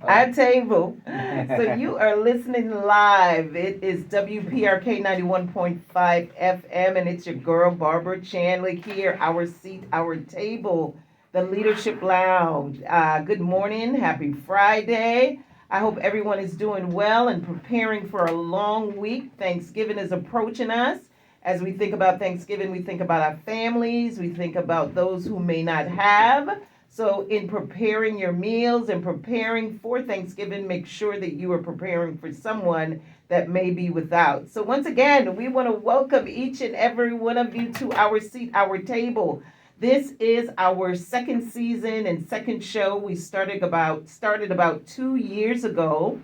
Our table. So you are listening live. It is WPRK 91.5 FM, and it's your girl, Barbara Chandler, here. Our seat, our table, the Leadership Lounge. Good morning. Happy Friday. I hope everyone is doing well and preparing for a long week. Thanksgiving is approaching us. As we think about Thanksgiving, we think about our families, we think about those who may not have. So, in preparing your meals and preparing for Thanksgiving, make sure that you are preparing for someone that may be without. So, once again, we want to welcome each and every one of you to our seat, our table. This is our second season and second show. We started about 2 years ago,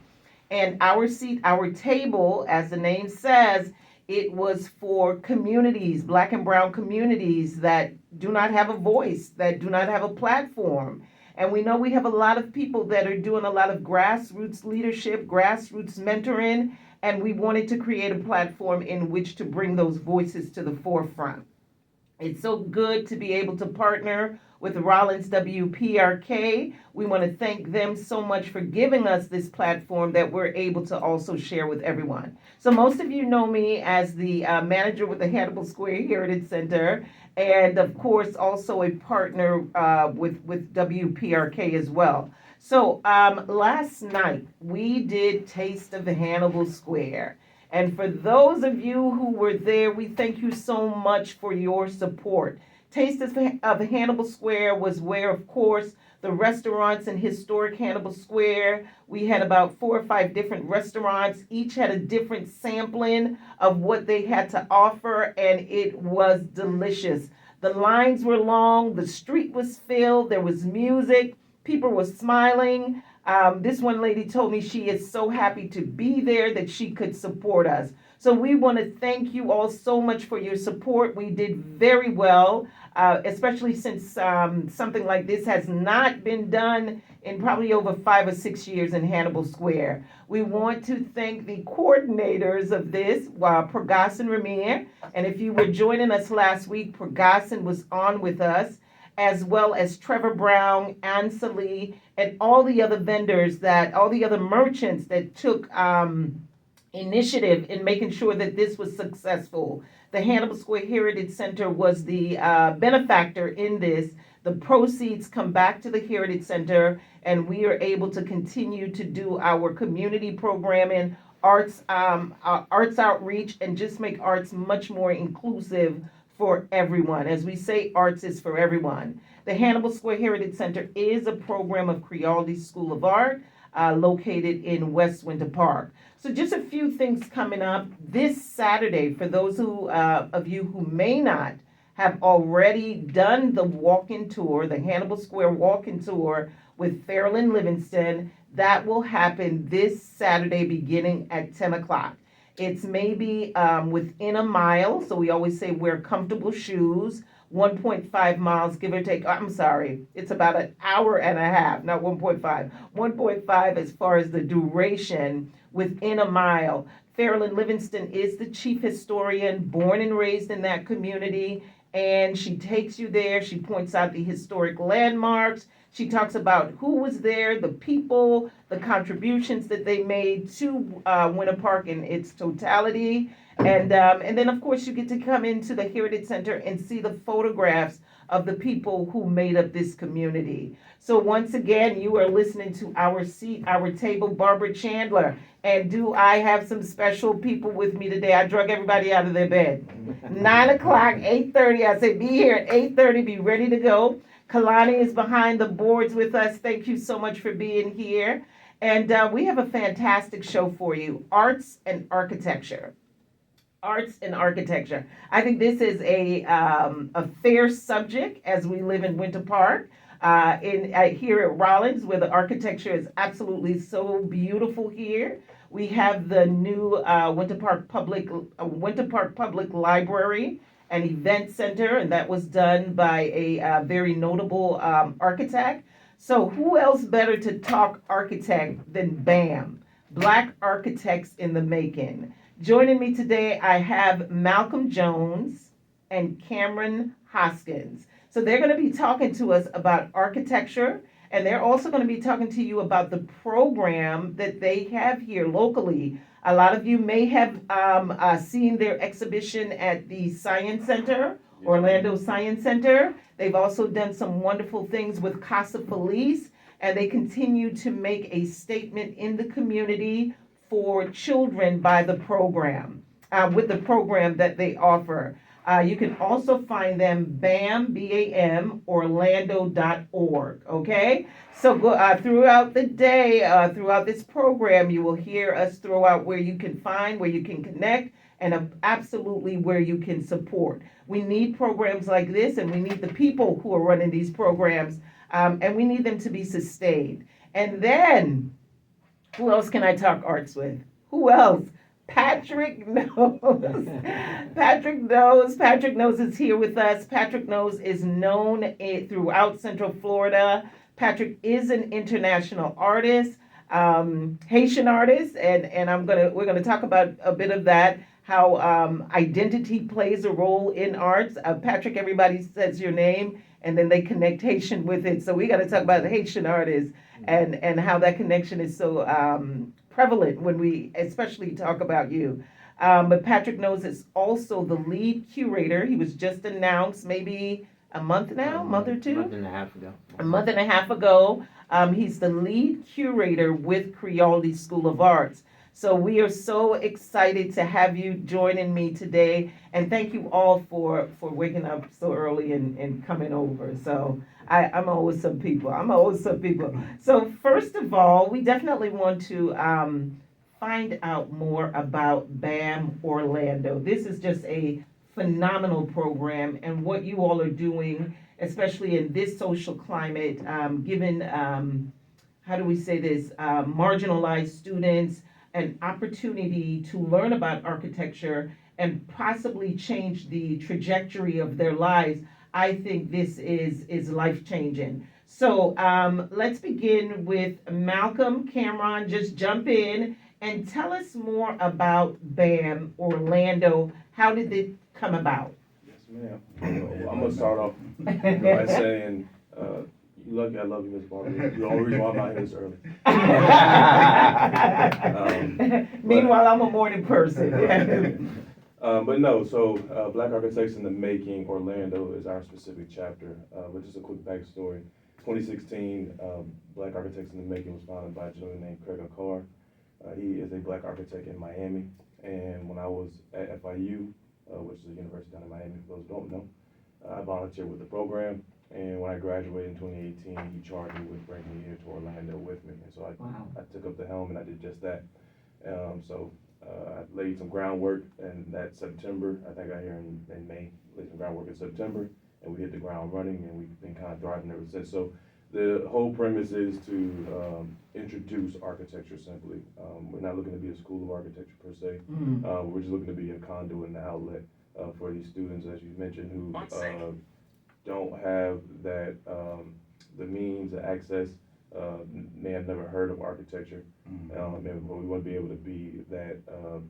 and our seat, our table, as the name says, it was for communities, black and brown communities that do not have a voice, that do not have a platform. And we know we have a lot of people that are doing a lot of grassroots leadership, grassroots mentoring, and we wanted to create a platform in which to bring those voices to the forefront. It's so good to be able to partner with Rollins WPRK. We want to thank them so much for giving us this platform that we're able to also share with everyone. So, most of you know me as the manager with the Hannibal Square Heritage Center, and of course, also a partner with WPRK as well. So, last night we did Taste of the Hannibal Square. And for those of you who were there, we thank you so much for your support. Taste of Hannibal Square was where, of course, the restaurants in historic Hannibal Square, we had about 4 or 5 different restaurants. Each had a different sampling of what they had to offer, and it was delicious. The lines were long, the street was filled, there was music, people were smiling. This one lady told me she is so happy to be there that she could support us. So we want to thank you all so much for your support. We did very well, especially since something like this has not been done in probably over 5 or 6 years in Hannibal Square. We want to thank the coordinators of this, Pergasin Ramir. And if you were joining us last week, Pergasin was on with us, as well as Trevor Brown, Anseli, and all the other vendors all the other merchants that took initiative in making sure that this was successful. The Hannibal Square Heritage Center was the benefactor in this. The proceeds come back to the Heritage Center, and we are able to continue to do our community programming, arts outreach, and just make arts much more inclusive for everyone. As we say, arts is for everyone. The Hannibal Square Heritage Center is a program of Crealdi School of Art located in West Winter Park. So just a few things coming up this Saturday for those of you who may not have already done the walk-in tour, the Hannibal Square walk-in tour with Fairlyn Livingston. That will happen this Saturday beginning at 10 o'clock. It's maybe within a mile, so we always say wear comfortable shoes. 1.5 miles, give or take. I'm sorry, it's about an hour and a half, not 1.5. 1.5 as far as the duration within a mile. Fairlyn Livingston is the chief historian, born and raised in that community, and she takes you there. She points out the historic landmarks. She talks about who was there, the people, the contributions that they made to Winter Park in its totality. And then, of course, you get to come into the Heritage Center and see the photographs of the people who made up this community. So once again, you are listening to Our Seat, Our Table, Barbara Chandler. And do I have some special people with me today? I drug everybody out of their bed. 9 o'clock, 8:30. I say be here at 8:30, be ready to go. Kalani is behind the boards with us. Thank you so much for being here. And we have a fantastic show for you, Arts and Architecture. Arts and architecture. I think this is a fair subject as we live in Winter Park, here at Rollins, where the architecture is absolutely so beautiful here. We have the new Winter Park Public Library and Event Center, and that was done by a very notable architect. So who else better to talk architect than BAM, Black Architects in the Making? Joining me today, I have Malcolm Jones and Cameron Hoskins. So they're going to be talking to us about architecture And they're also going to be talking to you about the program that they have here locally. A lot of you may have seen their exhibition at the Science Center, Orlando Science Center. They've also done some wonderful things with Casa Feliz, and they continue to make a statement in the community for children by the program, with the program that they offer. You can also find them BAM, Orlando.org, okay? So go throughout the day, throughout this program, you will hear us throw out where you can find, where you can connect, and absolutely where you can support. We need programs like this, and we need the people who are running these programs, and we need them to be sustained. And then, who else can I talk arts with? Who else? Patrick Knows. Patrick Knows. Patrick Knows is here with us. Patrick Knows is known throughout Central Florida. Patrick is an international artist, Haitian artist, and we're gonna talk about a bit of that. How identity plays a role in arts. Patrick, everybody says your name, and then they connect Haitian with it. So we got to talk about the Haitian artist and how that connection is so prevalent when we especially talk about you. But Patrick Knows is also the lead curator. He was just announced maybe a month now, month or two? Month and a half ago. A month and a half ago. He's the lead curator with Crialdi School of Arts. So we are so excited to have you joining me today, and thank you all for waking up so early and coming over. So I'm always some people. So first of all, we definitely want to find out more about BAM Orlando. This is just a phenomenal program, and what you all are doing, especially in this social climate, given how do we say this, marginalized students an opportunity to learn about architecture and possibly change the trajectory of their lives. I think this is life changing. So let's begin with Malcolm. Cameron, just jump in and tell us more about BAM Orlando. How did it come about? Yes, ma'am. I'm gonna start off by saying, you lucky I love you, Miss Barber. You're the only reason why I'm not here this early. Meanwhile, I'm a morning person. But no, so Black Architects in the Making Orlando is our specific chapter. But just a quick backstory. 2016, Black Architects in the Making was founded by a gentleman named Craig Carr. He is a black architect in Miami. And when I was at FIU, which is a university down in Miami, for those who don't know, I volunteered with the program. And when I graduated in 2018, he charged me with bringing me here to Orlando with me. And so I took up the helm and I did just that. I laid some groundwork, and that September, I think I got here in May, laid some groundwork in September, and we hit the ground running, and we've been kind of thriving ever since. So the whole premise is to introduce architecture simply. We're not looking to be a school of architecture per se. We're just looking to be a conduit and an outlet for these students, as you mentioned, who don't have that the means, the access, may have never heard of architecture, but we want to be able to be that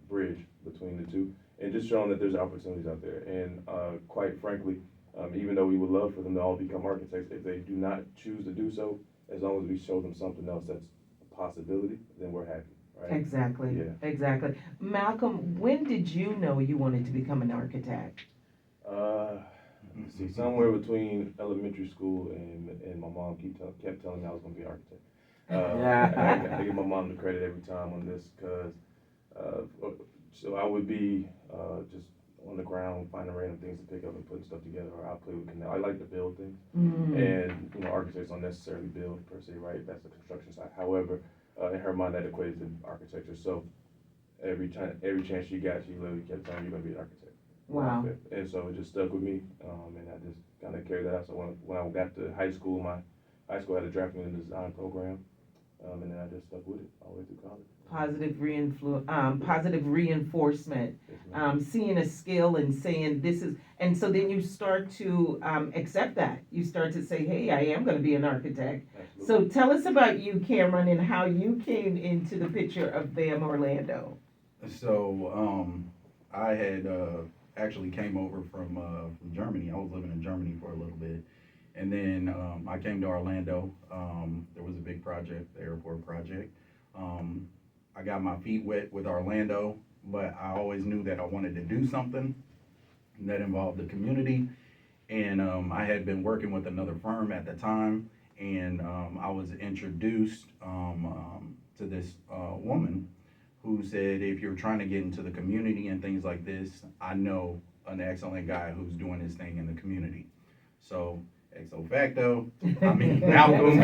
bridge between the two, and just showing that there's opportunities out there. And quite frankly, even though we would love for them to all become architects, if they do not choose to do so, as long as we show them something else that's a possibility, then we're happy. Right? Exactly. Yeah. Exactly. Malcolm, when did you know you wanted to become an architect? See, somewhere between elementary school and my mom kept telling me I was going to be an architect. I give my mom the credit every time on this, because so I would be just on the ground finding random things to pick up and putting stuff together, or I'll play with canal. I like to build things, and architects don't necessarily build per se, right? That's the construction side. However, in her mind, that equates to architecture. So every chance she got, she literally kept telling me, "You're going to be an architect." Wow. And so it just stuck with me, and I just kind of carried that out. So when I got to high school, my high school had a drafting and design program, and then I just stuck with it all the way through college. Positive reinforcement, seeing a skill and saying this is, and so then you start to accept that. You start to say, hey, I am going to be an architect. Absolutely. So tell us about you, Cameron, and how you came into the picture of BAM Orlando. So I had actually came over from Germany. I was living in Germany for a little bit, And then I came to Orlando. There was a big project, the airport project. I got my feet wet with Orlando, but I always knew that I wanted to do something that involved the community. And I had been working with another firm at the time, and I was introduced to this woman who said, if you're trying to get into the community and things like this, I know an excellent guy who's doing his thing in the community. So, exo facto, I meet Malcolm.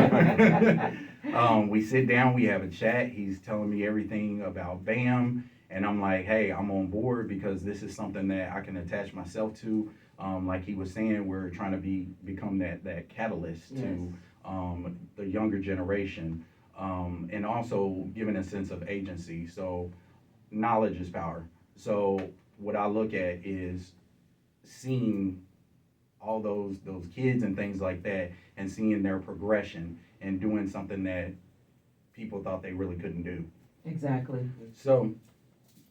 We sit down, we have a chat. He's telling me everything about BAM, and I'm like, hey, I'm on board because this is something that I can attach myself to. Like he was saying, we're trying to become that catalyst to the younger generation, and also giving a sense of agency. So knowledge is power. So what I look at is seeing all those kids and things like that, and seeing their progression and doing something that people thought they really couldn't do. Exactly. So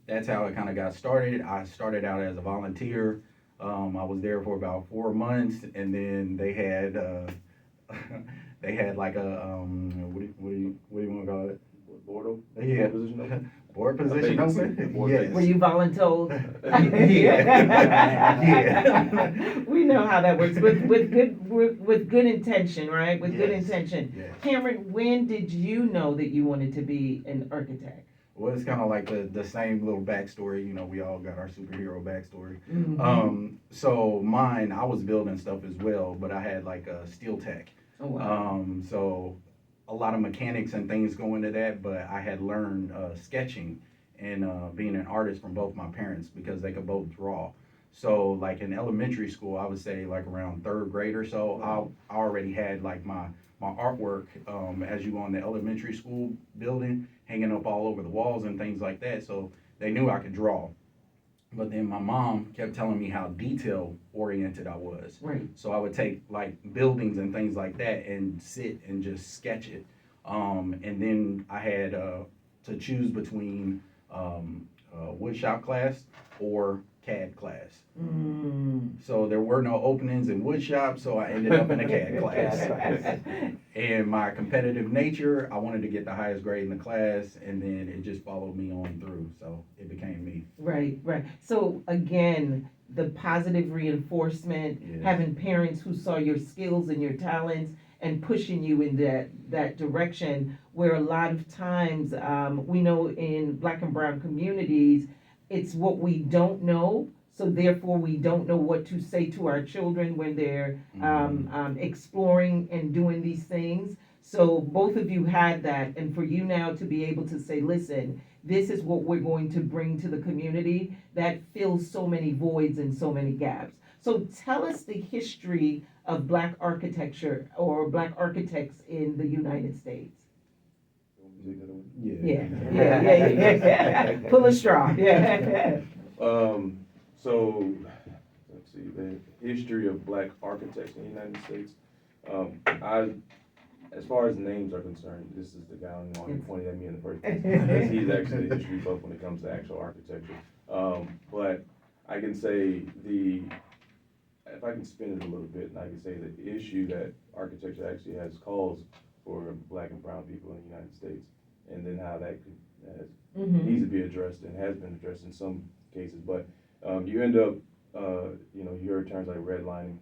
that's how it kind of got started. I started out as a volunteer. I was there for about 4 months, and then they had they had like a what do you want to call it? Board Yeah. position open? Board position open? Board Yes. Were you voluntold? Yeah. We know how that works with good intention, right? With good Yes. intention. Yes. Cameron, when did you know that you wanted to be an architect? Well, it's kind of like the same little backstory. You know, we all got our superhero backstory. Mhm. So mine, I was building stuff as well, but I had like a steel tech. Oh, wow. So a lot of mechanics and things go into that, but I had learned sketching and being an artist from both my parents because they could both draw. So like in elementary school, I would say like around third grade or so, I already had like my artwork as you go in the elementary school building, hanging up all over the walls and things like that. So they knew I could draw. But then my mom kept telling me how detail oriented I was. Right. So I would take like buildings and things like that and sit and just sketch it. And then I had to choose between woodshop class or CAD class. So there were no openings in woodshop, so I ended up in a CAD class. And my competitive nature, I wanted to get the highest grade in the class, and then it just followed me on through. So it became me. Right, right. So again, the positive reinforcement, Yes. having parents who saw your skills and your talents and pushing you in that direction, where a lot of times we know in Black and brown communities, it's what we don't know. So therefore, we don't know what to say to our children when they're exploring and doing these things. So both of you had that, and for you now to be able to say, listen, this is what we're going to bring to the community, that fills so many voids and so many gaps. So tell us the history of Black architecture or Black architects in the United States. Yeah. Pull a straw, yeah. So, let's see, the history of Black architects in the United States. As far as names are concerned, this is the guy who pointed at me in the first place. Because he's actually the history buff when it comes to actual architecture. But I can say if I can spin it a little bit, and I can say the issue that architecture actually has caused for Black and brown people in the United States, and then how that needs to be addressed and has been addressed in some cases. But you end up, you hear terms like redlining,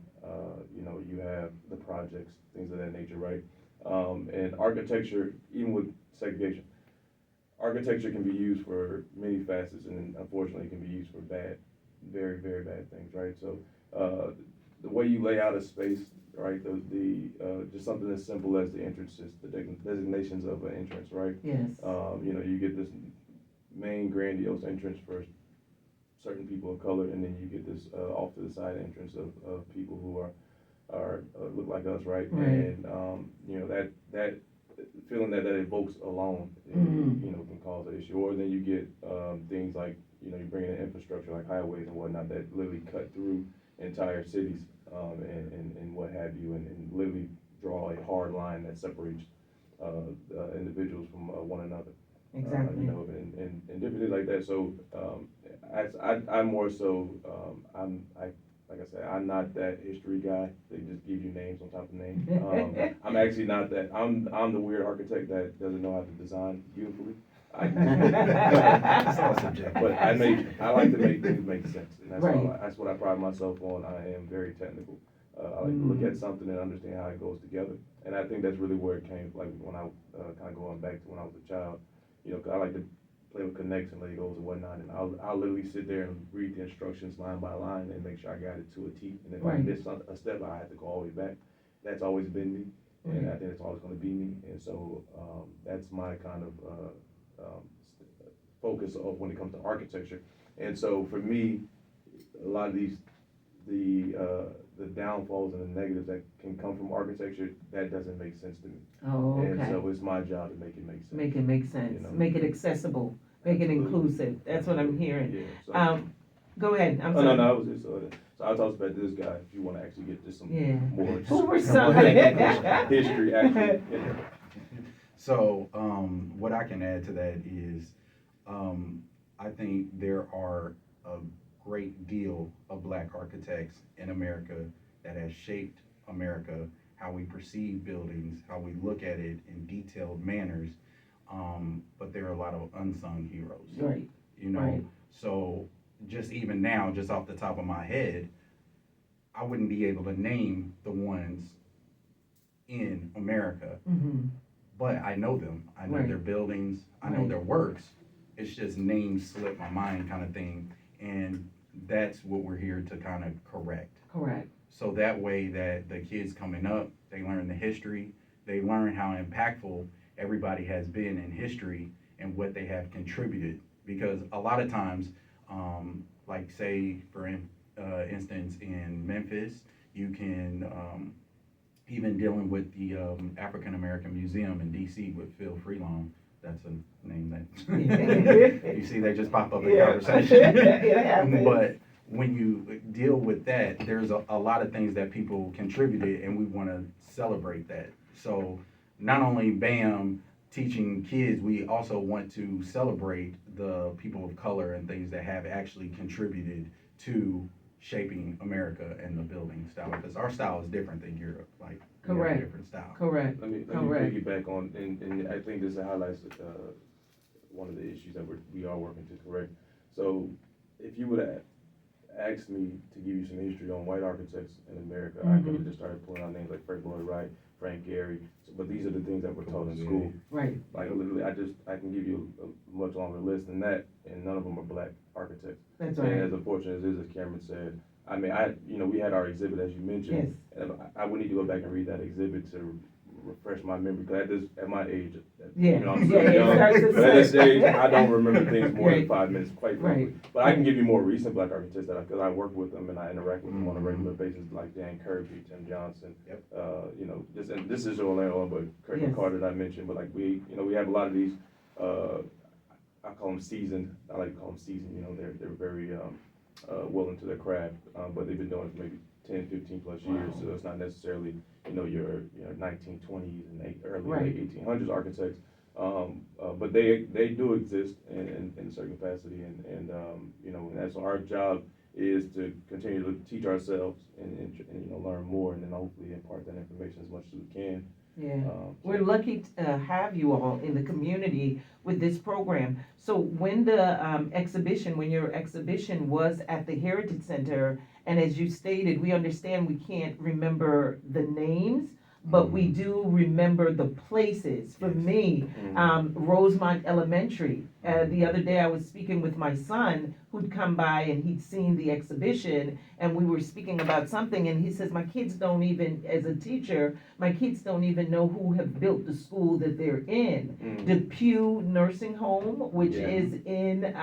you have the projects, things of that nature, right? And architecture, even with segregation, architecture can be used for many facets, and unfortunately, it can be used for bad, very, very bad things, right? So the way you lay out a space, right? Just something as simple as the entrances, the designations of an entrance, right? Yes. You get this main grandiose entrance for certain people of color, and then you get this off to the side entrance of people who are look like us, right? Right. And that feeling that evokes alone, can cause an issue. Or then you get things like you bring in infrastructure like highways and whatnot that literally cut through entire cities and what have you, and literally draw a hard line that separates individuals from one another. Exactly. And different things like that. So I'm more so I like I said, I'm not that history guy. They just give you names on top of names. I'm actually not that. I'm the weird architect that doesn't know how to design beautifully. It's all subjective. But I like to make things make sense, and that's Right. that's what I pride myself on. I am very technical. I like to look at something and understand how it goes together, and I think that's really where it came. Like when I kind of going back to when I was a child, 'cause I like to play with connects and Legos and whatnot, and I'll literally sit there and read the instructions line by line and make sure I got it to a T. And if I Right. miss a step, I have to go all the way back. That's always been me, and I think it's always going to be me. And so that's my kind of focus of when it comes to architecture. And so for me, a lot of the downfalls and the negatives that can come from architecture, that doesn't make sense to me. Oh, And okay. so it's my job to make it make sense. Make it make sense, You know. make it accessible, make it Absolutely. inclusive. That's what I'm hearing. Yeah. So, Go ahead, I'm oh, sorry. no, I was just, so I'll talk about this guy if you want to actually get just some Yeah. more. Who were some some? history, actually. Yeah. So, what I can add to that is, I think there are a great deal of Black architects in America that has shaped America, how we perceive buildings, how we look at it in detailed manners. But there are a lot of unsung heroes. Right, You know, right. so just even now, just off the top of my head, I wouldn't be able to name the ones in America, Mm-hmm. but I know them. I know Right. their buildings. I know Right. their works. It's just names slip my mind kind of thing. And that's what we're here to kind of correct. Correct. So that way that the kids coming up, they learn the history, they learn how impactful everybody has been in history and what they have contributed. Because a lot of times, like say for instance in Memphis, you can, even dealing with the African American Museum in DC with Phil Freelon, that's a name that, you see, they just pop up in Yeah. conversation. It happens. But when you deal with that, there's a lot of things that people contributed, and we want to celebrate that. So not only BAM teaching kids, we also want to celebrate the people of color and things that have actually contributed to shaping America and the building style, because our style is different than Europe. Like, we have a Correct. different style. Correct. Let me Correct. piggyback on, and I think this highlights one of the issues that we are working to correct. So if you would have asked me to give you some history on white architects in America, I could have just started pulling out names like Frank Lloyd Wright, Frank Gehry. But these are the things that we're taught in school. Right. Like literally, I can give you a much longer list than that, and none of them are Black architects. That's And right. as unfortunate as it is, as Cameron said, I mean, we had our exhibit as you mentioned. Yes. And I would need to go back and read that exhibit to refresh my memory, because at my age, Yeah. I'm Yeah, still it young, starts to but at this say. age, I don't remember things more Right. than 5 minutes, quite frankly. Right. But I can give you more recent Black architects because I work with them and I interact with them on a regular basis, like Dan Kirby, Tim Johnson. Yep. And this is Orlando, but Craig Yes. McCarter that I mentioned, but like we have a lot of these, I call them seasoned, I like to call them seasoned, they're very, well into their craft, but they've been doing it for maybe 10, 15 plus years, so it's not necessarily, your 1920s and early Right. late 1800s architects, but they do exist in a certain capacity, and that's our job is to continue to teach ourselves and learn more, and then hopefully impart that information as much as we can. Yeah. We're lucky to have you all in the community with this program. So when when your exhibition was at the Heritage Center, and as you stated, we understand we can't remember the names, but we do remember the places. For me, Rosemont Elementary. The other day I was speaking with my son who'd come by and he'd seen the exhibition, and we were speaking about something, and he says, my kids don't even, as a teacher, my kids don't even know who have built the school that they're in. Depew Nursing Home, which Yeah. is in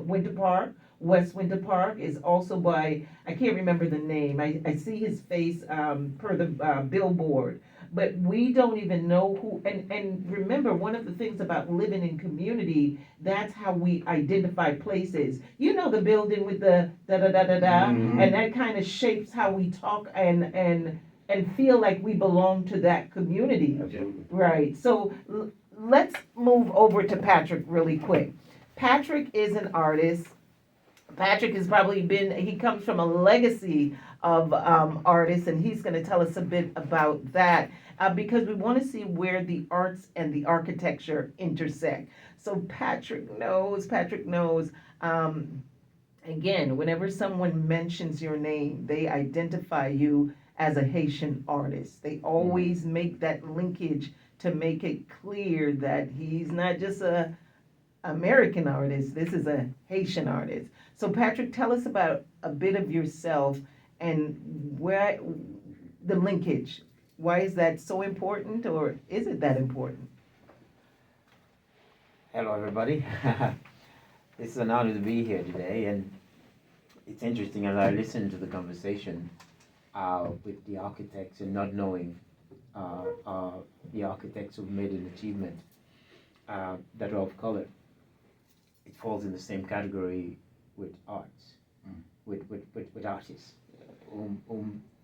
Winter Park. West Winter Park is also by, I can't remember the name, I see his face per the billboard, but we don't even know who, and remember, one of the things about living in community, that's how we identify places. You know the building with the da-da-da-da-da, and that kind of shapes how we talk and feel like we belong to that community. Absolutely. Right, so let's move over to Patrick really quick. Patrick is an artist. Patrick has probably he comes from a legacy of artists, and he's going to tell us a bit about that because we want to see where the arts and the architecture intersect. So Patrick knows. Again, whenever someone mentions your name, they identify you as a Haitian artist. They always make that linkage to make it clear that he's not just a American artist. This is a Haitian artist. So, Patrick, tell us about a bit of yourself and where the linkage. Why is that so important, or is it that important? Hello, everybody. It's an honor to be here today, and it's interesting as I listen to the conversation with the architects and not knowing the architects who've made an achievement that are of color. It falls in the same category with arts, with artists.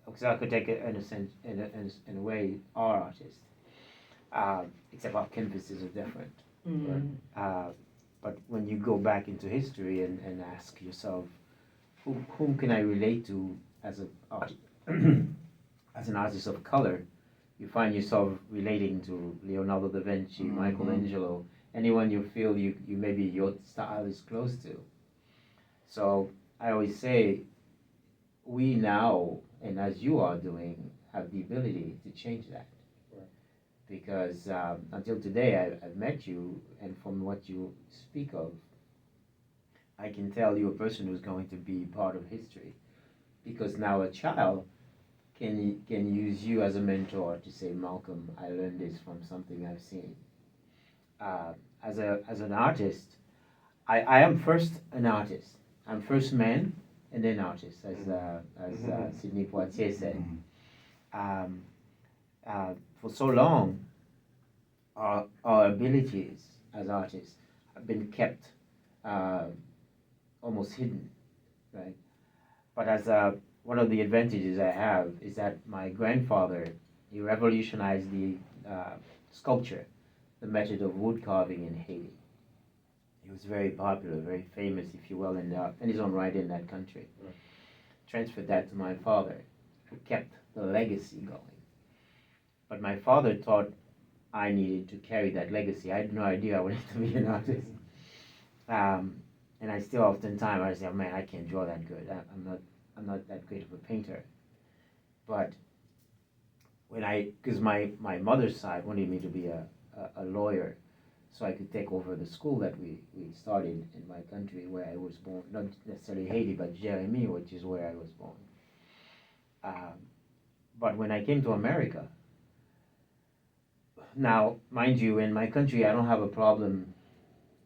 Because architects, in a sense, in a way, are artists, except our canvases are different. Mm. But when you go back into history and ask yourself, whom can I relate to as as an artist of color, you find yourself relating to Leonardo da Vinci, Michelangelo, anyone you feel you maybe your style is close to. So I always say, we now, and as you are doing, have the ability to change that. Because until today, I've met you, and from what you speak of, I can tell you're a person who's going to be part of history. Because now a child can use you as a mentor to say, Malcolm, I learned this from something I've seen. As an artist, I am first an artist. I'm first man and then artist, as Sidney Poitier said. For so long, our abilities as artists have been kept almost hidden, right? But as one of the advantages I have is that my grandfather, he revolutionized the sculpture, the method of wood carving in Haiti. He was very popular, very famous, if you will, in his own right in that country. Right. Transferred that to my father, who kept the legacy going. But my father thought I needed to carry that legacy. I had no idea I wanted to be an artist. And I still oftentimes I say, oh, man, I can't draw that good. I'm not that great of a painter. But because my mother's side wanted me to be a lawyer, so I could take over the school that we started in my country where I was born, not necessarily Haiti, but Jérémie, which is where I was born. But when I came to America, now, mind you, in my country, I don't have a problem.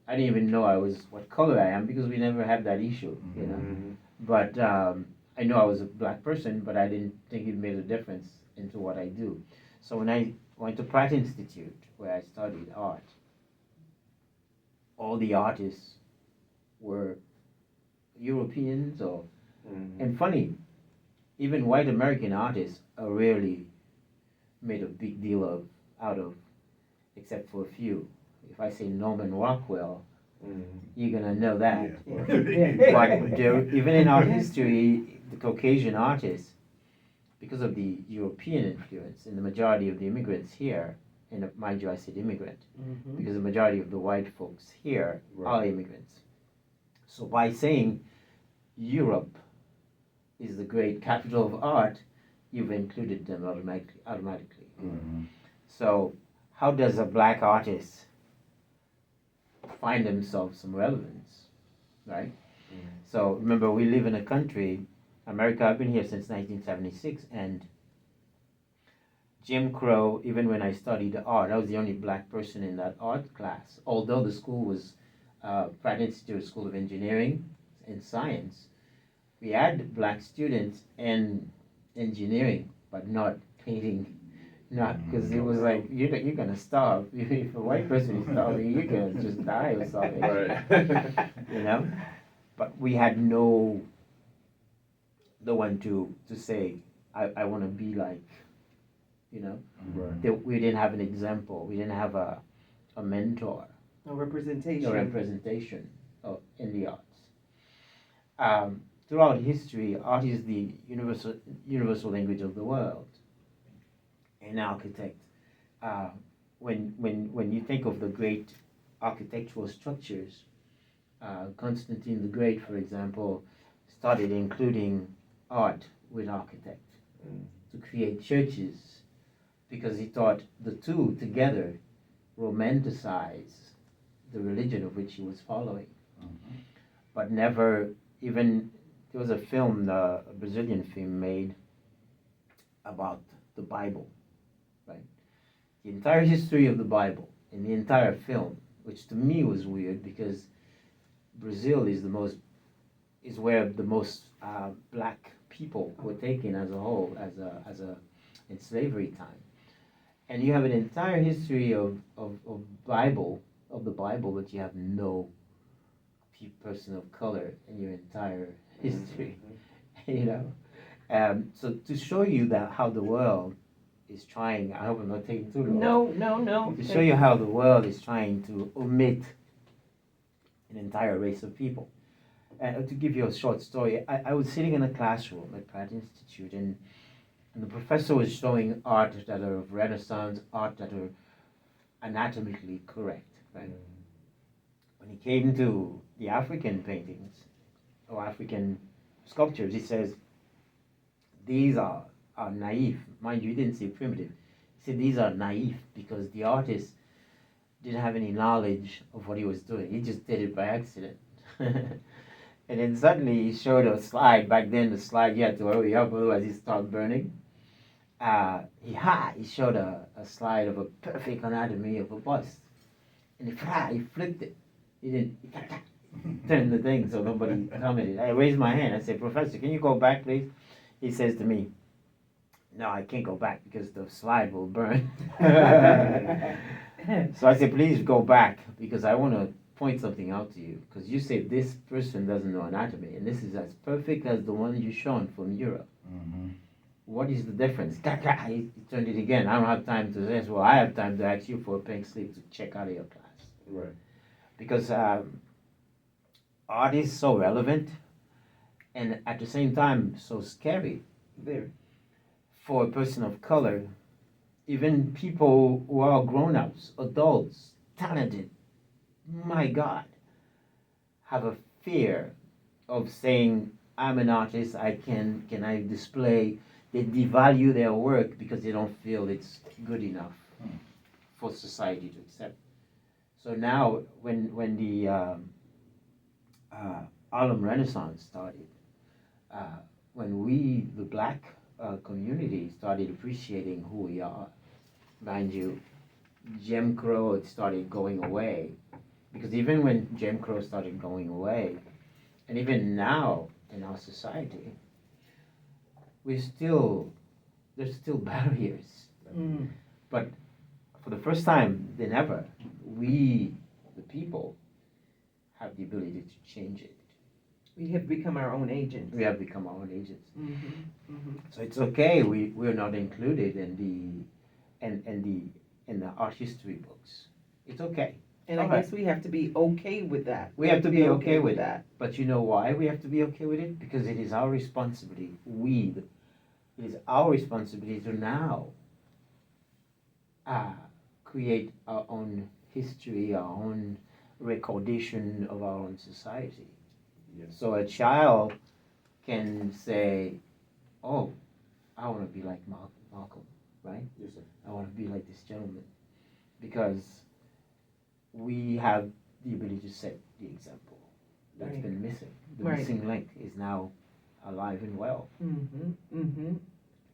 I didn't even know what color I am because we never had that issue, you know. Mm-hmm. But I know I was a black person, but I didn't think it made a difference into what I do. So when I went to Pratt Institute, where I studied art, all the artists were Europeans and funny, even white American artists are rarely made a big deal out of, except for a few. If I say Norman Rockwell, you're gonna know that. Yeah. But even in our history, the Caucasian artists, because of the European influence and the majority of the immigrants here, and mind you, I said immigrant, because the majority of the white folks here are immigrants. So by saying Europe is the great capital of art, you've included them automatically. Mm-hmm. So how does a black artist find themselves some relevance, right? Mm-hmm. So remember, we live in a country, America, I've been here since 1976, and Jim Crow, even when I studied art, I was the only black person in that art class. Although the school was Pratt Institute School of Engineering and Science, we had black students in engineering, but not painting. Not because it was like you're gonna starve. If a white person is starving, you're gonna just die or something. Right. You know, but we had no one to say I want to be like. You know, right. We didn't have an example. We didn't have a mentor. No representation. No representation in the arts. Throughout history, art is the universal language of the world. An architect, uh, when you think of the great architectural structures, Constantine the Great, for example, started including art with architect to create churches because he thought the two together romanticize the religion of which he was following. But never even, there was a film, a Brazilian film made about the Bible, right? The entire history of the Bible in the entire film, which to me was weird because Brazil is where the most black people were taken as a whole, in slavery time. And you have an entire history of the Bible, but you have no person of color in your entire history, you know. So to show you that how the world is trying, I hope I'm not taking too long. No. To show you how the world is trying to omit an entire race of people. To give you a short story, I was sitting in a classroom at Pratt Institute, and the professor was showing art that are of Renaissance, art that are anatomically correct, right? When he came to the African paintings or African sculptures, he says, these are naive. Mind you, he didn't say primitive. He said these are naive because the artist didn't have any knowledge of what he was doing. He just did it by accident. And then suddenly he showed a slide. Back then, the slide you had to hurry up, otherwise it started burning. He showed a slide of a perfect anatomy of a bust. And he flipped it. He didn't turn the thing so nobody commented. I raised my hand. I said, Professor, can you go back, please? He says to me, no, I can't go back because the slide will burn. So I said, please go back because I want to point something out to you. Because you say this person doesn't know anatomy, and this is as perfect as the one you shown from Europe. What is the difference? He turned it again. I don't have time to say, well, I have time to ask you for a pink slip to check out of your class. Right. Because art is so relevant and at the same time so scary. Very. For a person of color, even people who are grown-ups, adults, talented, my God, have a fear of saying, I'm an artist, can I display? They devalue their work because they don't feel it's good enough for society to accept. So now, when the Harlem Renaissance started, when we, the black community, started appreciating who we are, mind you, Jim Crow had started going away. Because even when Jim Crow started going away, and even now in our society, there's still barriers. But for the first time than ever, we, the people, have the ability to change it. We have become our own agents. We have become our own agents. So it's okay. We're not included in the art history books. It's okay. And I guess we have to be okay with that. We have to be okay with that. But you know why we have to be okay with it? Because it is our responsibility. It is our responsibility to now create our own history, our own recordation of our own society. Yes. So a child can say, oh, I want to be like Malcolm, right? Yes, sir. I want to be like this gentleman. Because we have the ability to set the example that's Right. been missing. The Right. missing link is now alive and well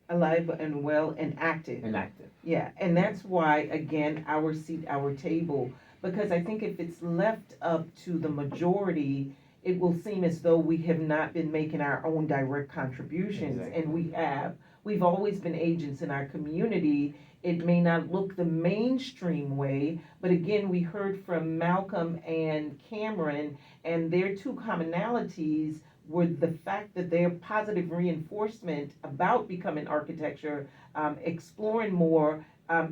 Alive and well and active. and active. Yeah, and that's why, again, our seat, our table, because I think if it's left up to the majority, it will seem as though we have not been making our own direct contributions, Exactly. and we have. We've always been agents in our community. It may not look the mainstream way, but again, we heard from Malcolm and Cameron, and their two commonalities were the fact that their positive reinforcement about becoming architecture, exploring more,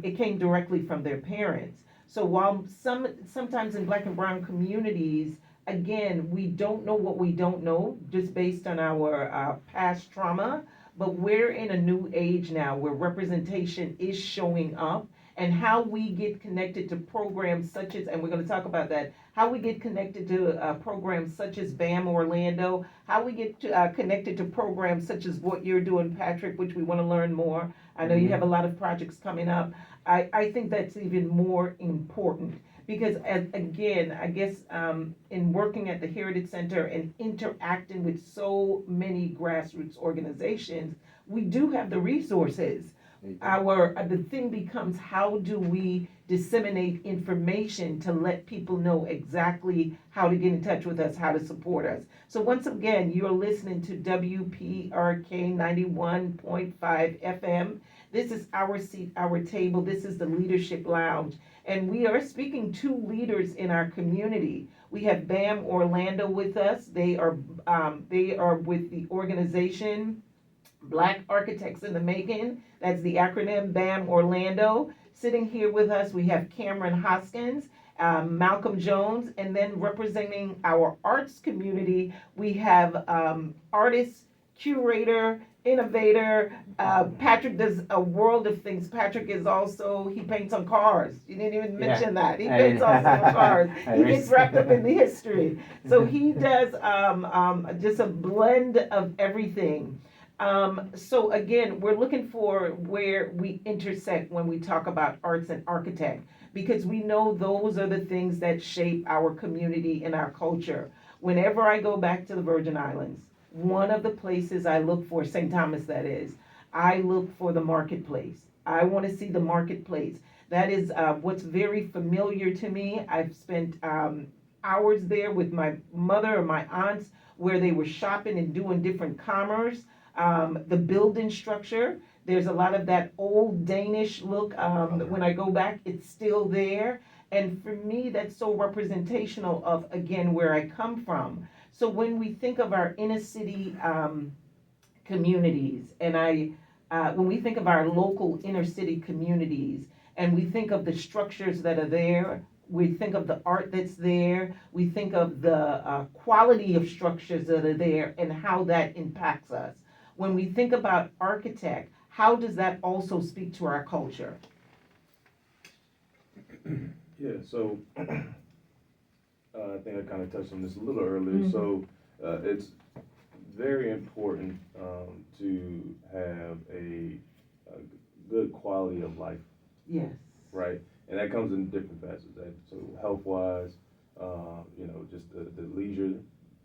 it came directly from their parents. So while sometimes in black and brown communities, again, we don't know what we don't know just based on our past trauma, but we're in a new age now where representation is showing up, and how we get connected to programs such as, and we're going to talk about that, how we get connected to programs such as BAM Orlando, how we get connected to programs such as what you're doing, Patrick, which we want to learn more. I know you have a lot of projects coming up. I think that's even more important because, again, I guess in working at the Heritage Center and interacting with so many grassroots organizations, we do have the resources. The thing becomes, how do we disseminate information to let people know exactly how to get in touch with us, how to support us. So once again, you're listening to WPRK 91.5 FM. This is Our Seat, Our Table. This is the Leadership Lounge. And we are speaking to leaders in our community. We have BAM Orlando with us. They are with the organization Black Architects in the Making. That's the acronym BAM Orlando. Sitting here with us, we have Cameron Hoskins, Malcolm Jones, and then representing our arts community, we have artist, curator, innovator. Patrick does a world of things. Patrick is also, he paints on cars. You didn't even mention that. He paints also on cars. He gets wrapped up in the history. So he does just a blend of everything. So again, we're looking for where we intersect when we talk about arts and architect, because we know those are the things that shape our community and our culture. Whenever I go back to the Virgin Islands, one of the places I look for, St. Thomas that is, I look for the marketplace. I want to see the marketplace. That is what's very familiar to me. I've spent hours there with my mother or my aunts where they were shopping and doing different commerce. The building structure, there's a lot of that old Danish look. When I go back, it's still there. And for me, that's so representational of, again, where I come from. So when we think of our inner city communities, and when we think of our local inner city communities, and we think of the structures that are there, we think of the art that's there, we think of the quality of structures that are there and how that impacts us. When we think about architect, how does that also speak to our culture? Yeah, so I think I kind of touched on this a little earlier. So it's very important to have a good quality of life. Yes. Right, and that comes in different facets. So health-wise, just the leisure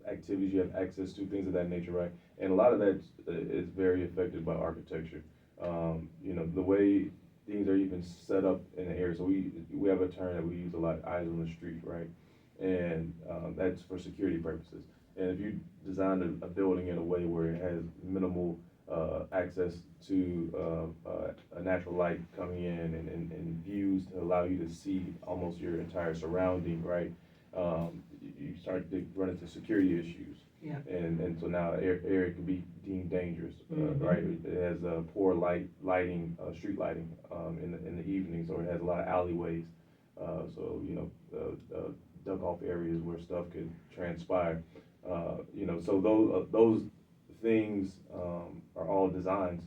activities you have access to, things of that nature, right? And a lot of that is very affected by architecture. The way things are even set up in the area. So we have a term that we use a lot, eyes on the street, right? And that's for security purposes. And if you design a building in a way where it has minimal access to a natural light coming in and views to allow you to see almost your entire surrounding, right? You start to run into security issues. Yeah. And so now area can be deemed dangerous, right? It has poor lighting, street lighting in the evenings, or it has a lot of alleyways. So duck off areas where stuff could transpire. So those things are all designs,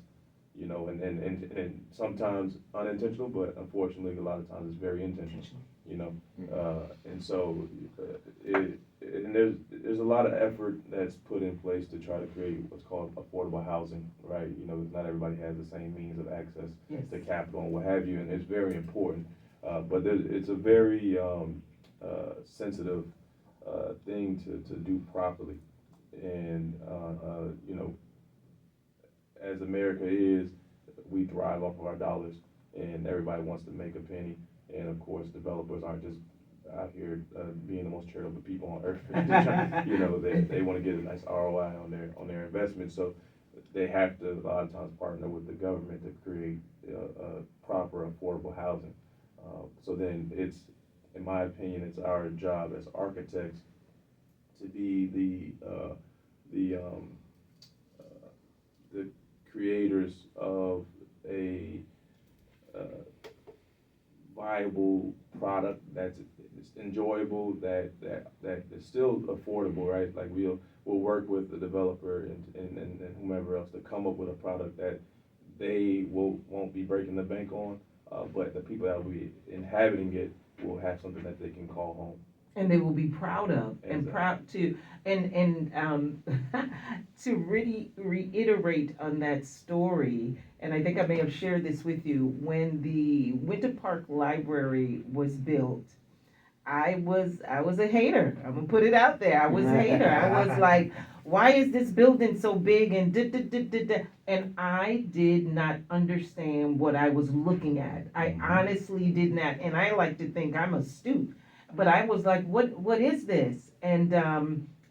and sometimes unintentional, but unfortunately a lot of times it's very intentional, and so there's a lot of effort that's put in place to try to create what's called affordable housing, right? Not everybody has the same means of access to capital and what have you, and it's very important, but it's a very sensitive thing to do properly. And as America is, we thrive off of our dollars, and everybody wants to make a penny. And of course, developers aren't just out here being the most charitable people on earth. They want to get a nice ROI on their investment, so they have to a lot of times partner with the government to create proper affordable housing. So then in my opinion, it's our job as architects to be the creators of a viable product that's it's enjoyable, that is still affordable, right? Like we'll work with the developer and whomever else to come up with a product that they won't be breaking the bank on, but the people that will be inhabiting it will have something that they can call home. And they will be proud of and Exactly. proud to and to really reiterate on that story. And I think I may have shared this with you when the Winter Park Library was built. I was a hater. I'm gonna put it out there. I was a hater. I was like, why is this building so big and and I did not understand what I was looking at. I honestly did not, and I like to think I'm astute, but I was like, what is this? And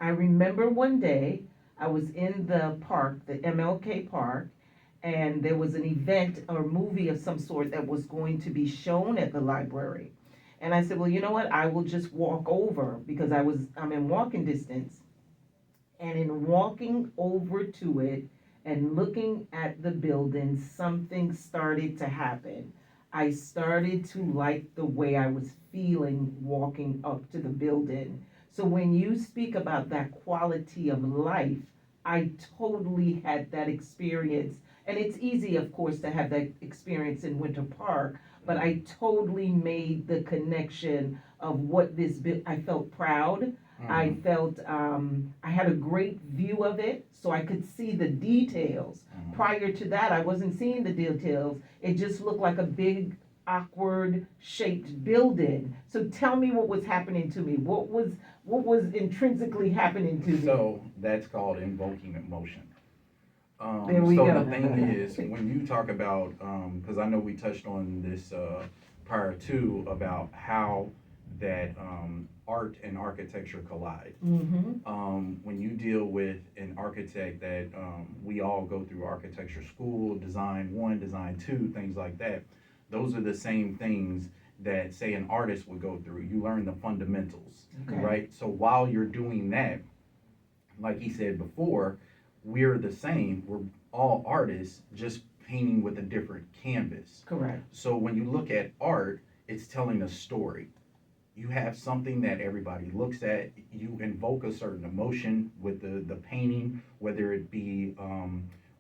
I remember one day I was in the park, the MLK Park, and there was an event or movie of some sort that was going to be shown at the library. And I said, well, you know what? I will just walk over because I'm in walking distance. And in walking over to it and looking at the building, something started to happen. I started to like the way I was feeling walking up to the building. So when you speak about that quality of life, I totally had that experience. And it's easy, of course, to have that experience in Winter Park, but I totally made the connection of what I felt proud. I felt I had a great view of it, so I could see the details. Prior to that, I wasn't seeing the details. It just looked like a big, awkward shaped building. So tell me what was happening to me. What was intrinsically happening to me? So that's called invoking emotion. There we so go. the thing is, when you talk about, because I know we touched on this prior to about how that art and architecture collide. Mm-hmm. When you deal with an architect that we all go through architecture school, design one, design two, things like that, those are the same things that, say, an artist would go through. You learn the fundamentals, Okay. right? So while you're doing that, like he said before, we're the same. We're all artists, just painting with a different canvas. Correct. So when you look at art, it's telling a story. You have something that everybody looks at. You invoke a certain emotion with the painting, whether it be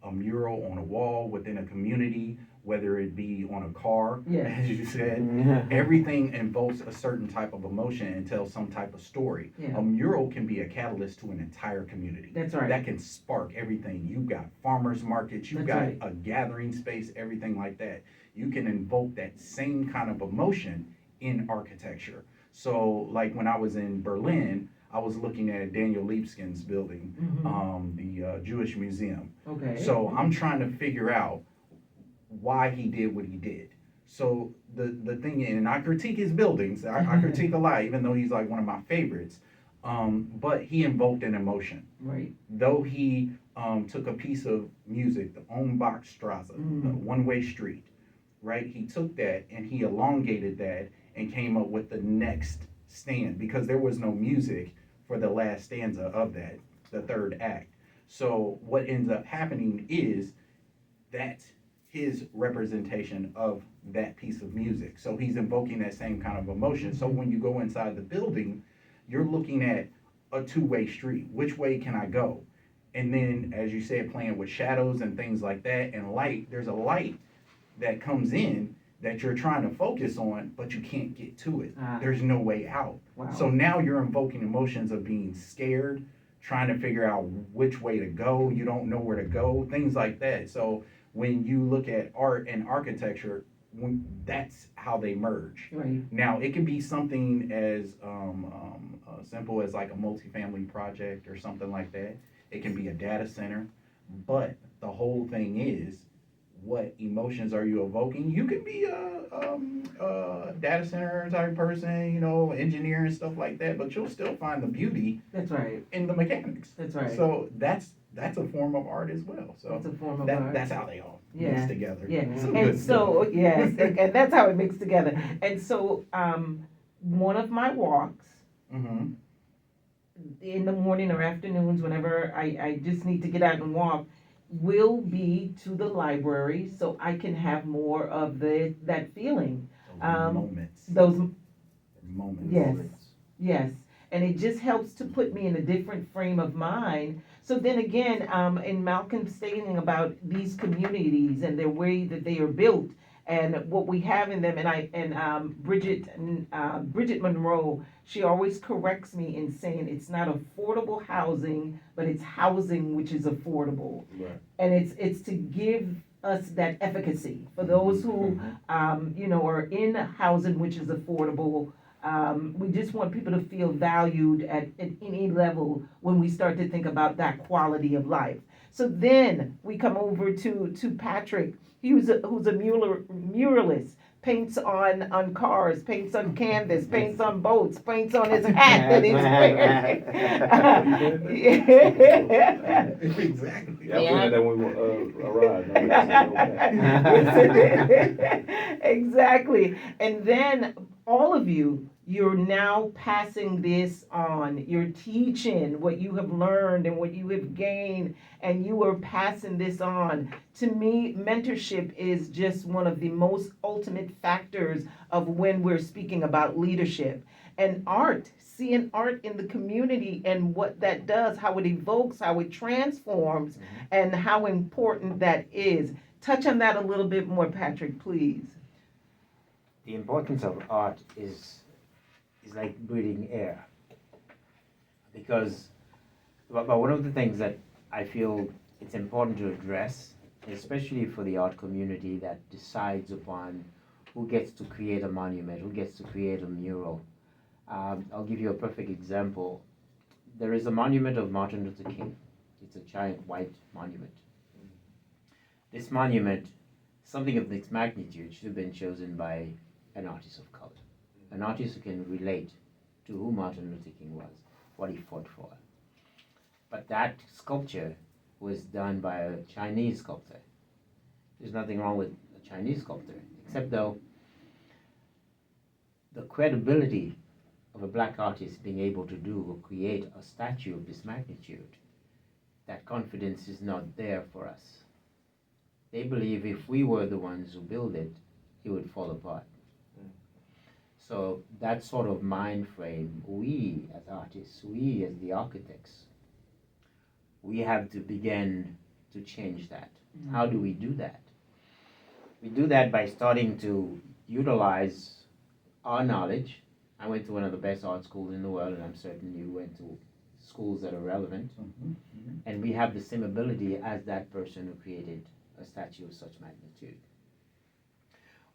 a mural on a wall within a community, whether it be on a car, Yes. as you said. Everything invokes a certain type of emotion and tells some type of story. Yeah. A mural can be a catalyst to an entire community. That's right. That can spark everything. You've got farmers markets, you've got That's right. a gathering space, everything like that. You can invoke that same kind of emotion in architecture. So, like when I was in Berlin, I was looking at Daniel Liebeskin's building, Mm-hmm. the Jewish Museum. Okay. So I'm trying to figure out why he did what he did. So the thing, and I critique his buildings. I critique a lot, even though he's like one of my favorites. But he invoked an emotion. Right. Though he took a piece of music, the Ohnbachstrasse, the one-way street, right? He took that and he elongated that and came up with the next stand because there was no music for the last stanza of that, the third act. So what ends up happening is that's his representation of that piece of music. So he's invoking that same kind of emotion. So when you go inside the building, you're looking at a two-way street. Which way can I go? And then, as you said, playing with shadows and things like that and light, there's a light that comes in that you're trying to focus on, but you can't get to it. There's no way out. Wow. So now you're invoking emotions of being scared, trying to figure out which way to go. You don't know where to go, things like that. So when you look at art and architecture, that's how they merge. Right. Now, it can be something as simple as like a multifamily project or something like that. It can be a data center, but the whole thing is, what emotions are you evoking? You could be a data center type person, you know, engineer and stuff like that, but you'll still find the beauty That's right. in the mechanics. That's right. So that's a form of art as well. So It's a form of art. that's how they all Yeah. mix together. Yeah, Some and good so, stuff. yes, and that's how it mixed together. And so, one of my walks Mm-hmm. in the morning or afternoons, whenever I just need to get out and walk, will be to the library so I can have more of that feeling. Moments. those Moments. Yes. Yes, and it just helps to put me in a different frame of mind. So then again, in Malcolm stating about these communities and the way that they are built and what we have in them, and Bridget Monroe, she always corrects me in saying it's not affordable housing, but it's housing which is affordable, Right. and it's to give us that efficacy for those who are in housing which is affordable. We just want people to feel valued at any level when we start to think about that quality of life. So then we come over to Patrick, who's a muralist, paints on cars, paints on canvas, paints on boats, paints on his hat that he's wearing. Exactly. Yeah, I Yeah. put that when we arrived. No, that's okay. Exactly. And then all of you, you're now passing this on. You're teaching what you have learned and what you have gained, and you are passing this on. To me, mentorship is just one of the most ultimate factors of when we're speaking about leadership. And art, seeing art in the community and what that does, how it evokes, how it transforms, and how important that is. Touch on that a little bit more, Patrick, please. The importance of art is like breathing air, because but one of the things that I feel it's important to address, especially for the art community that decides upon who gets to create a monument, who gets to create a mural. I'll give you a perfect example. There is a monument of Martin Luther King. It's a giant white monument. This monument, something of this magnitude, should have been chosen by an artist of color, an artist who can relate to who Martin Luther King was, what he fought for. But that sculpture was done by a Chinese sculptor. There's nothing wrong with a Chinese sculptor, except though the credibility of a black artist being able to do or create a statue of this magnitude, that confidence is not there for us. They believe if we were the ones who build it, it would fall apart. So that sort of mind frame, we as artists, we as the architects, we have to begin to change that. How do we do that? We do that by starting to utilize our knowledge. I went to one of the best art schools in the world, and I'm certain you went to schools that are relevant. And we have the same ability as that person who created a statue of such magnitude.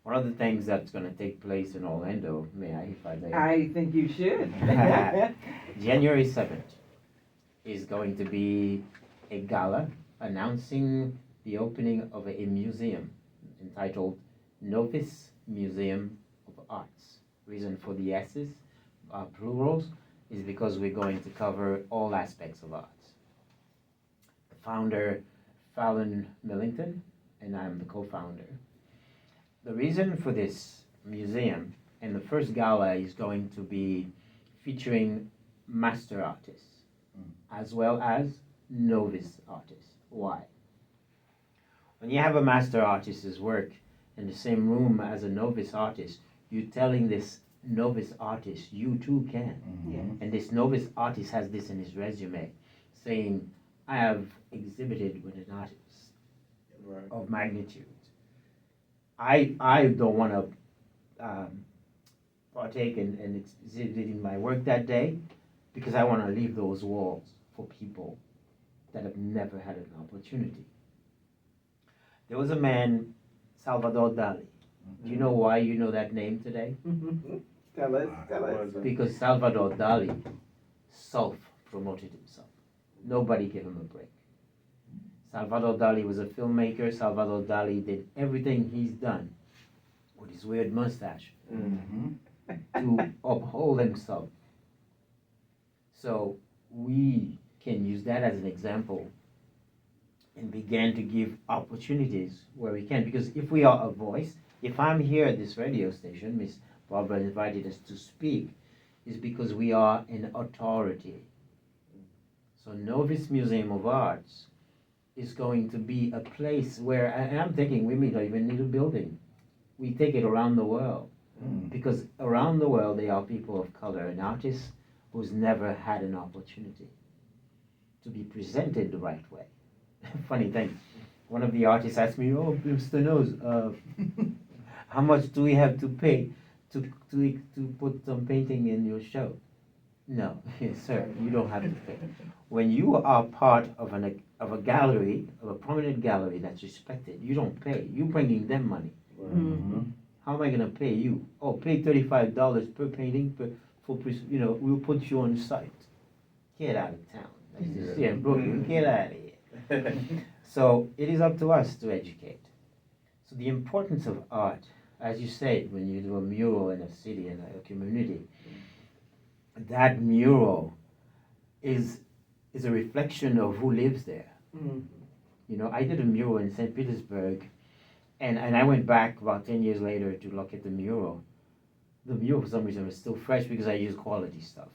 One of the things that's going to take place in Orlando, may I, if I may? I think you should. January 7th is going to be a gala announcing the opening of a museum entitled Novus Museum of Arts. Reason for the S's, plurals, is because we're going to cover all aspects of arts. The founder, Fallon Millington, and I'm the co-founder. The reason for this museum and the first gala is going to be featuring master artists as well as novice artists. Why? When you have a master artist's work in the same room as a novice artist, you're telling this novice artist, you too can. Yes. And this novice artist has this in his resume, saying, I have exhibited with an artist Right. of magnitude. I don't want to partake in exhibiting my work that day, because I want to leave those walls for people that have never had an opportunity. There was a man, Salvador Dali. Do you know why you know that name today? Tell us. Because Salvador Dali self-promoted himself. Nobody gave him a break. Salvador Dali was a filmmaker. Salvador Dali did everything he's done with his weird mustache to uphold himself. So we can use that as an example and begin to give opportunities where we can. Because if we are a voice, if I'm here at this radio station, Miss Barbara invited us to speak, is because we are an authority. So Novus Museum of Arts is going to be a place where, and I'm thinking we may not even need a building. We take it around the world. Because around the world there are people of color and artists who's never had an opportunity to be presented the right way. Funny thing, one of the artists asked me, "Oh, Mr. Nose, how much do we have to pay to put some painting in your show?" No, yes, sir, you don't have to pay. When you are part of a gallery, of a prominent gallery that's respected, you don't pay. You're bringing them money. How am I gonna pay you? Oh, pay $35 per painting we'll put you on site. Get out of town. Like this here in Brooklyn, get out of here. So it is up to us to educate. So the importance of art, as you say, when you do a mural in a city, in a community, that mural is a reflection of who lives there. You know, I did a mural in St. Petersburg, and I went back about 10 years later to look at the mural. The mural, for some reason, was still fresh because I used quality stuff.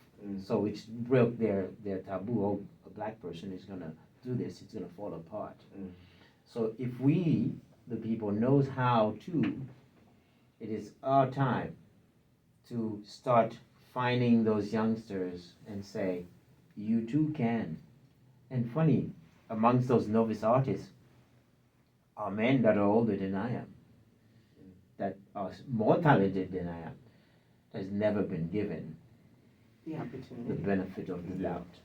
So which broke their taboo. Oh, a black person is gonna do this, it's gonna fall apart. So if we, the people, knows how to, it is our time to start finding those youngsters and say, you too can. And funny, amongst those novice artists are men that are older than I am, that are more talented than I am, has never been given The the opportunity. benefit of the Yeah. doubt.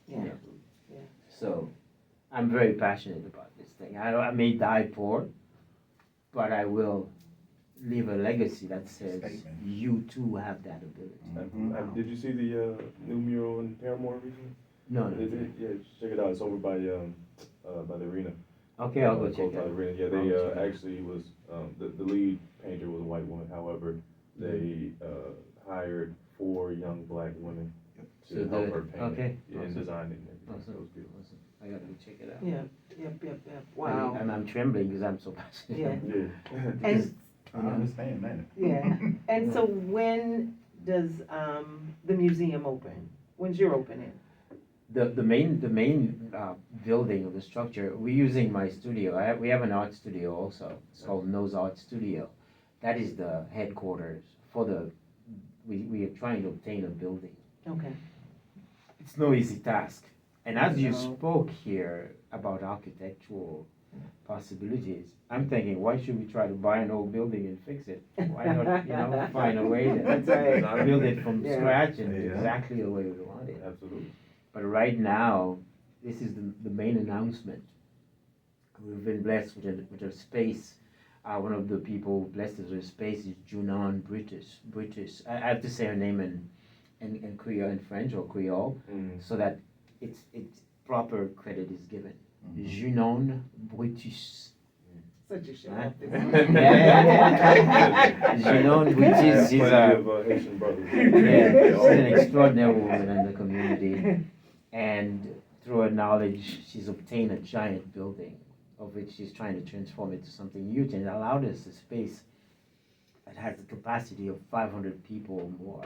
Yeah. Yeah. So I'm very passionate about this thing. I may die poor, but I will leave a legacy that says Statement. you too have that ability. Did you see the new mural in Paramore recently? No, no. Yeah, check it out. It's over by the arena. Okay, I'll go check Close it by the out. arena. Yeah, I'll they check it out. actually was the lead painter was a white woman. However, they hired 4 young black women to So help the- her paint okay, it, and awesome. design it and everything. Awesome. So it was beautiful. Awesome. I gotta go check it out. Yeah. Yep. Wow. I'm trembling because I'm so passionate. Yeah. Yeah. And I understand that. yeah. And so when does the museum open? When's your opening? The main building of the structure, we're using my studio. We have an art studio also. It's called Nose Art Studio. That is the headquarters for we are trying to obtain a building. Okay. It's no easy task. And as you No. spoke here about architectural possibilities, I'm thinking, why should we try to buy an old building and fix it? Why not, find a way That's to right. build it from Yeah. scratch and Yeah. exactly the way we want it? Absolutely. But right now, this is the main announcement. We've been blessed with a space. One of the people blessed us with a space is Junon British. I have to say her name in Creole, in French or Creole, so that it's proper credit is given. Junon British. Such a show. Huh? Yeah. Junon British, she's Plenty a of Haitian brothers. yeah, she's an extraordinary woman in the community. And through her knowledge, she's obtained a giant building of which she's trying to transform it to something huge, and allowed us a space that has the capacity of 500 people or more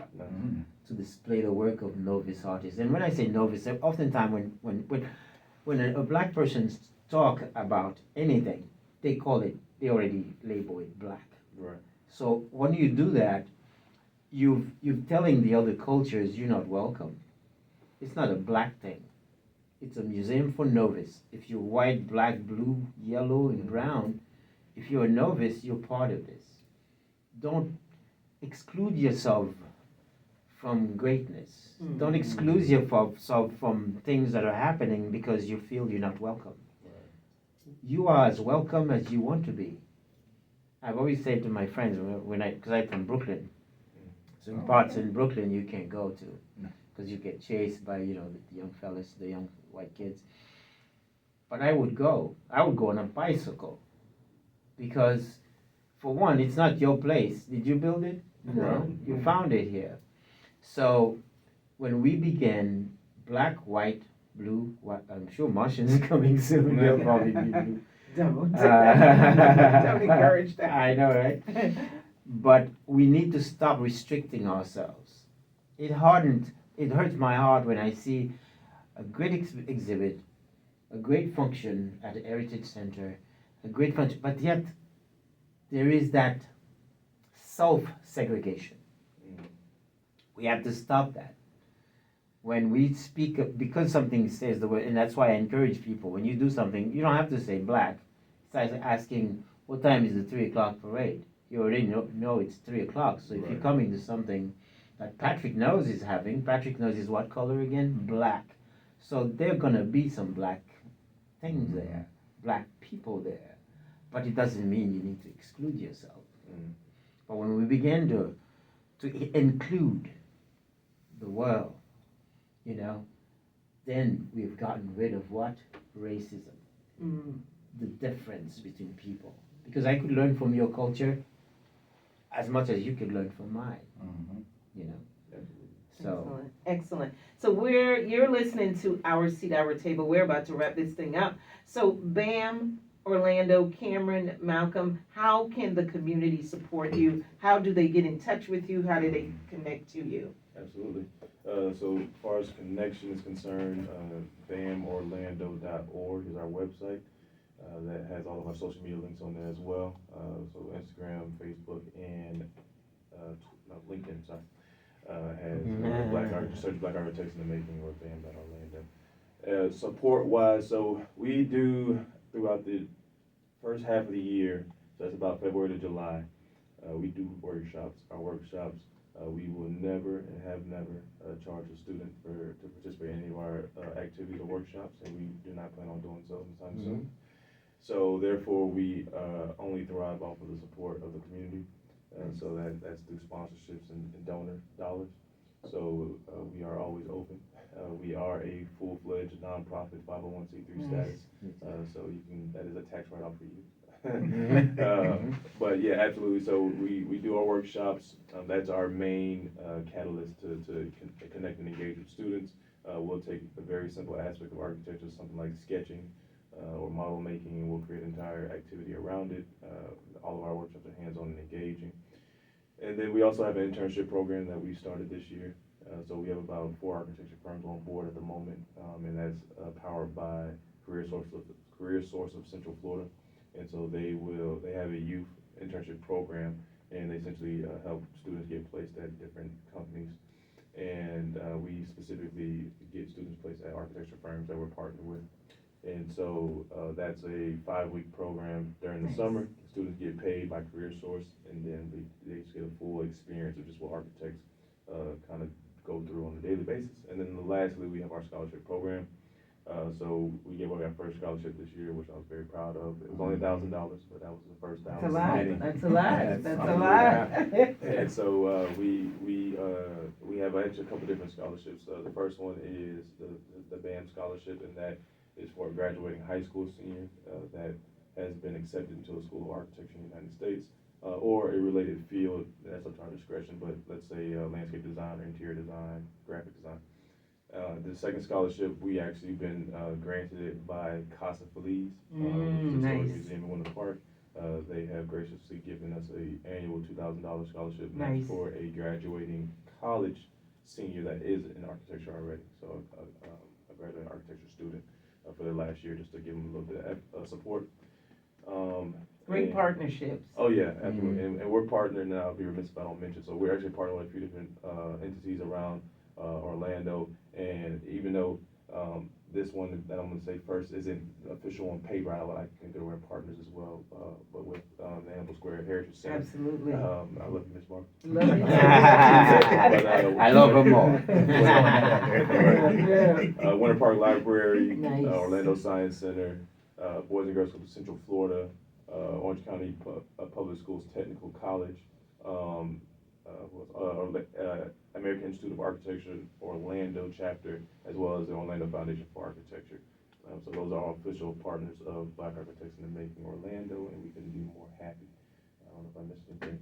to display the work of novice artists. And when I say novice, oftentimes when a black person talk about anything, they already label it black. Right. So when you do that, you're telling the other cultures you're not welcome. It's not a black thing. It's a museum for novice. If you're white, black, blue, yellow, and brown, if you're a novice, you're part of this. Don't exclude yourself from greatness. Don't exclude yourself from things that are happening because you feel you're not welcome. You are as welcome as you want to be. I've always said to my friends because I'm from Brooklyn, some parts in Brooklyn you can't go to because you get chased by the young fellas, the young white kids. But I would go on a bicycle because, for one, it's not your place. Did you build it? No, you found it here. So when we began black, white, blue, I'm sure Martians are coming soon. They'll probably be blue. Don't. Don't encourage that. I know, right? But we need to stop restricting ourselves. It hurts my heart when I see a great exhibit, a great function at the Heritage Center, a great function, but yet there is that self-segregation. Mm. We have to stop that. When we speak, because something says the word, and that's why I encourage people, when you do something, you don't have to say black. It's like asking, what time is the 3 o'clock parade? You already know it's 3 o'clock. So if you're Right. coming to something that Patrick knows is having, Patrick knows is what color again? Black. So there are gonna be some black things there, black people there. But it doesn't mean you need to exclude yourself. Mm. But when we begin to include the world, then we've gotten rid of what? Racism. Mm. The difference between people. Because I could learn from your culture as much as you could learn from mine, Mhm. So, Excellent. So you're listening to Our Seat, Our Table. We're about to wrap this thing up. So Bam, Orlando, Cameron, Malcolm, how can the community support you? How do they get in touch with you? How do they connect to you? Absolutely. So as far as connection is concerned, bamorlando.org is our website. That has all of our social media links on there as well. So Instagram, Facebook, and LinkedIn, sorry, has search Black Architects in the Making or bam.orlando. Support-wise, so we do throughout the first half of the year, so that's about February to July, we do workshops. Our workshops, we will never and have never charge a student to participate in any of our activities or workshops, and we do not plan on doing so anytime soon. So therefore, we only thrive off of the support of the community. So that's through sponsorships and donor dollars. So we are always open. We are a full-fledged nonprofit 501c3 status. So that is a tax write-off for you. But yeah, absolutely. So we do our workshops. That's our main catalyst to connect and engage with students. We'll take a very simple aspect of architecture, something like sketching or model making, and we'll create an entire activity around it. All of our workshops are hands-on and engaging. And then we also have an internship program that we started this year. So we have about 4 architecture firms on board at the moment, and that's powered by Career Source of Central Florida. And so they have a youth internship program, and they essentially help students get placed at different companies. And we specifically get students placed at architecture firms that we're partnered with. And so that's a 5-week program during the summer. Students get paid by Career Source, and then they just get a full experience of just what architects kind of go through on a daily basis. And then lastly, we have our scholarship program. So we gave away our first scholarship this year, which I was very proud of. It was only $1,000, but that was the first $1,000. That's a lot. That's a lot. That's a lot. And so we have actually a couple different scholarships. The first one is the BAM scholarship, and that is for a graduating high school senior that has been accepted into a school of architecture in the United States or a related field. That's up to our discretion, but let's say landscape design or interior design, graphic design. The second scholarship, we actually been granted it by Casa Feliz, which is a historic museum in Winter Park. They have graciously given us an annual $2,000 scholarship for a graduating college senior that is in architecture already, so a graduating architecture student for their last year, just to give them a little bit of support. Great partnerships. Oh yeah, absolutely. And we're partnered now, I'll be remiss if I don't mention, so we're actually partnering with a few different entities around Orlando, and even though this one that I'm going to say first isn't official on paper, I consider we're partners as well, but with the Hannibal Square Heritage Center. Absolutely. I love you, Ms. Mark. Love you. I love her more. Winter Park Library, Nice. Orlando Science Center, Boys and Girls Club of Central Florida, Orange County Public Schools Technical College, American Institute of Architecture Orlando chapter, as well as the Orlando Foundation for Architecture. So those are all official partners of Black Architects in the Making Orlando, and we couldn't be more happy. I don't know if I missed anything.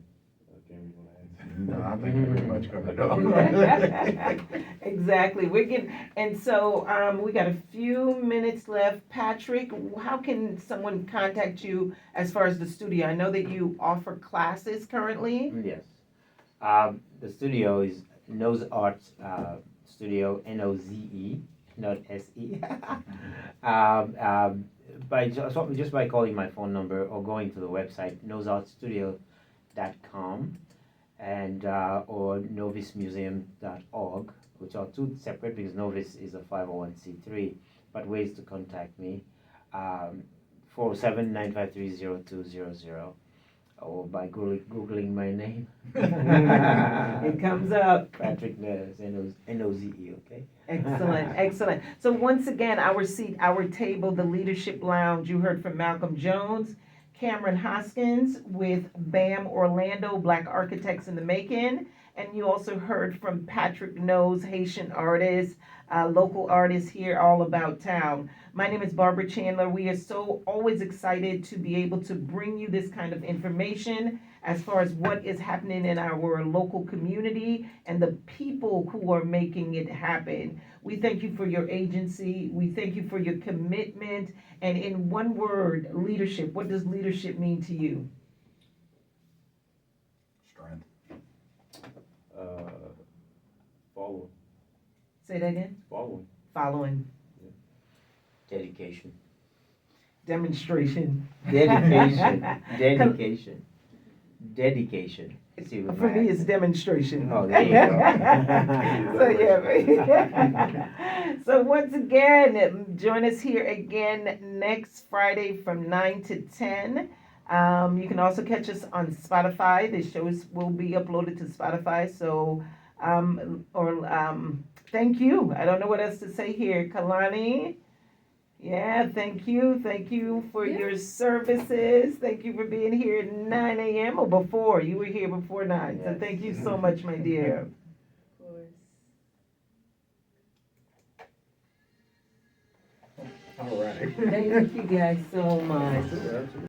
Cameron, you want to add? No, I think you pretty much covered it all. Exactly. And so we got a few minutes left. Patrick, how can someone contact you as far as the studio? I know that you offer classes currently. Yes. The studio is Nose Arts Studio, Noze, not Se. Just by calling my phone number or going to the website noseartstudio.com. and or novicemuseum.org, which are two separate because Novice is a 501c3. But ways to contact me, 407-953-0200, or by Googling my name. It comes up. Patrick Noze, N-O-Z-E, okay? Excellent, excellent. So once again, our seat, our table, the Leadership Lounge. You heard from Malcolm Jones, Cameron Hoskins with BAM Orlando, Black Architects in the Making. And you also heard from Patrick Noze, Haitian artist, local artist here all about town. My name is Barbara Chandler. We are so always excited to be able to bring you this kind of information as far as what is happening in our local community and the people who are making it happen. We thank you for your agency. We thank you for your commitment. And in one word, leadership. What does leadership mean to you? Strength. Following. Say that again. Following. Following. Dedication. Demonstration. Dedication. Dedication. See, with For my me, it's accent. demonstration. Oh, there you So yeah. So once again, join us here again next Friday from 9 to 10. You can also catch us on Spotify. The shows will be uploaded to Spotify. So, thank you. I don't know what else to say here. Kalani. Yeah, thank you. Thank you for your services. Thank you for being here at 9 a.m. or before. You were here before 9. So Yes. thank you so much, my dear. Of course. All right. Thank you guys so much.